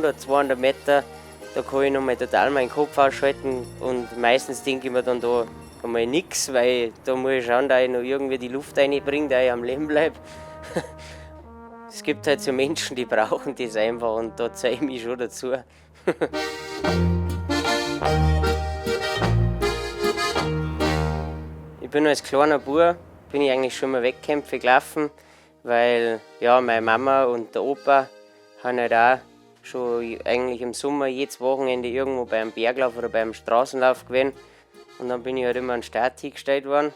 100, 200 Meter, da kann ich nochmal total meinen Kopf ausschalten und meistens denke ich mir dann da einmal nichts, weil da muss ich schauen, dass ich noch irgendwie die Luft reinbringe, dass ich am Leben bleibe. Es gibt halt so Menschen, die brauchen das einfach und da zähle ich mich schon dazu. Ich bin als kleiner Bub bin ich eigentlich schon mal Wettkämpfe gelaufen, weil ja, meine Mama und der Opa haben halt auch schon eigentlich im Sommer jedes Wochenende irgendwo beim Berglauf oder beim Straßenlauf gewesen. Und dann bin ich halt immer an den Start hingestellt worden,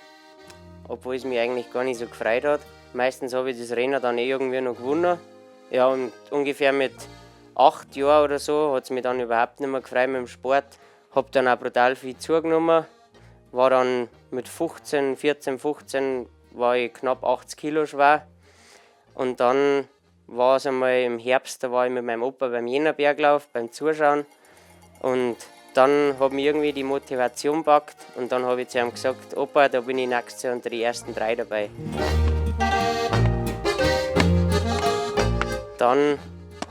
obwohl es mich eigentlich gar nicht so gefreut hat. Meistens habe ich das Rennen dann irgendwie noch gewonnen. Ja, und ungefähr mit 8 Jahren oder so hat es mich dann überhaupt nicht mehr gefreut mit dem Sport. Habe dann auch brutal viel zugenommen. War dann mit 14 war ich knapp 80 Kilo schwer. Und dann war es einmal im Herbst, da war ich mit meinem Opa beim Jännerberglauf, beim Zuschauen. Und dann hat mich irgendwie die Motivation gepackt und dann habe ich zu ihm gesagt, Opa, da bin ich nächstes Jahr unter die ersten 3 dabei. Dann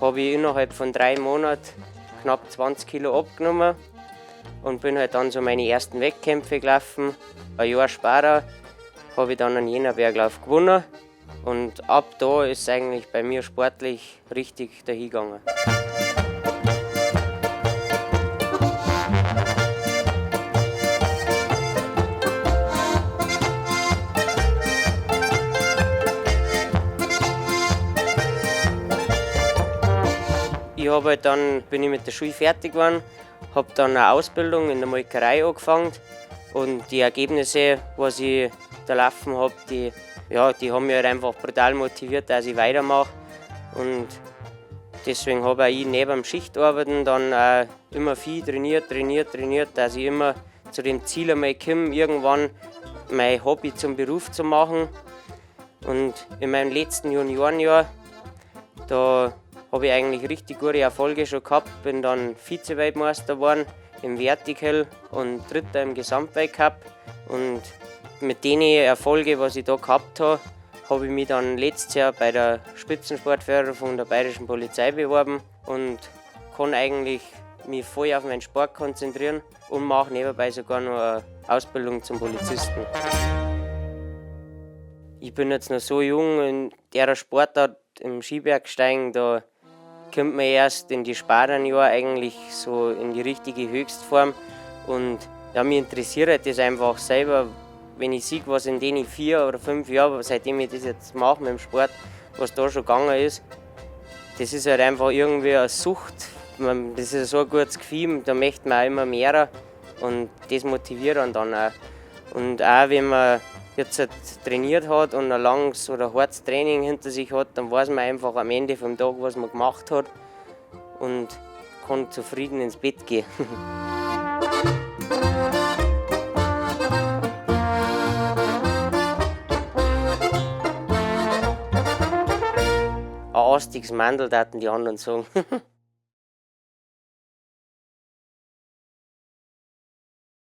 habe ich innerhalb von 3 Monaten knapp 20 Kilo abgenommen und bin halt dann so meine ersten Wettkämpfe gelaufen. Ein Jahr später habe ich dann einen Jännerberglauf gewonnen und ab da ist es eigentlich bei mir sportlich richtig dahingegangen. Bin ich mit der Schule fertig geworden, habe dann eine Ausbildung in der Molkerei angefangen und die Ergebnisse, was ich da laufen habe, die haben mich halt einfach brutal motiviert, dass ich weitermache. Und deswegen habe ich neben dem Schichtarbeiten dann auch immer viel trainiert, dass ich immer zu dem Ziel einmal komme, irgendwann mein Hobby zum Beruf zu machen. Und in meinem letzten Juniorenjahr, da habe ich eigentlich richtig gute Erfolge schon gehabt. Bin dann Vize-Weltmeister geworden im Vertical und Dritter im Gesamtweltcup. Und mit den Erfolgen, was ich da gehabt habe, habe ich mich dann letztes Jahr bei der Spitzensportförderung der Bayerischen Polizei beworben und kann eigentlich mich voll auf meinen Sport konzentrieren und mache nebenbei sogar noch eine Ausbildung zum Polizisten. Ich bin jetzt noch so jung in der Sportart im Skibergsteigen, da kommt man erst in die späteren Jahre eigentlich so in die richtige Höchstform. Und ja, mich interessiert das einfach selber, wenn ich sehe, was in den 4 oder 5 Jahren, seitdem ich das jetzt mache mit dem Sport, was da schon gegangen ist. Das ist halt einfach irgendwie eine Sucht. Das ist so ein gutes Gefühl, da möchte man auch immer mehr und das motiviert einen dann auch. Und auch wenn man jetzt trainiert hat und ein langes oder hartes Training hinter sich hat, dann weiß man einfach am Ende vom Tag, was man gemacht hat und kann zufrieden ins Bett gehen. Ein astiges Mandel, taten die anderen sagen.